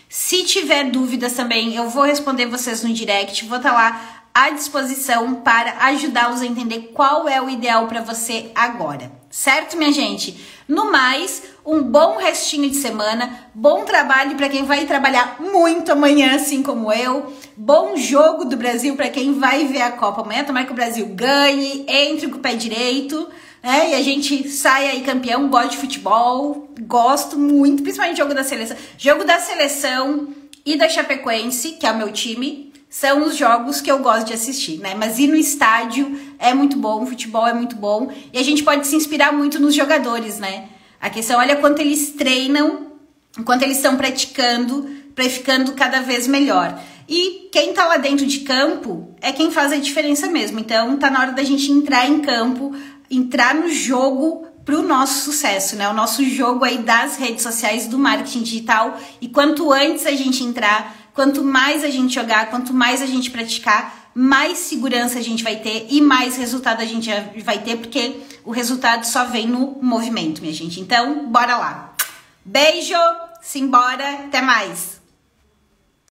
Se tiver dúvidas também, eu vou responder vocês no direct, vou estar lá à disposição para ajudá-los a entender qual é o ideal para você agora. Certo, minha gente? No mais, um bom restinho de semana, bom trabalho para quem vai trabalhar muito amanhã, assim como eu. Bom jogo do Brasil para quem vai ver a Copa amanhã. Tomara que o Brasil ganhe, entre com o pé direito, né? E a gente sai aí campeão. Gosto de futebol, gosto muito, principalmente jogo da seleção. Jogo da seleção e da Chapecoense, que é o meu time, são os jogos que eu gosto de assistir, né? Mas ir no estádio é muito bom, o futebol é muito bom. E a gente pode se inspirar muito nos jogadores, né? A questão, olha quanto eles treinam, quanto eles estão praticando, para ir ficando cada vez melhor. E quem tá lá dentro de campo é quem faz a diferença mesmo. Então tá na hora da gente entrar em campo, entrar no jogo pro nosso sucesso, né? O nosso jogo aí das redes sociais, do marketing digital. E quanto antes a gente entrar, quanto mais a gente jogar, quanto mais a gente praticar, mais segurança a gente vai ter e mais resultado a gente vai ter, porque o resultado só vem no movimento, minha gente. Então, bora lá. Beijo, simbora, até mais.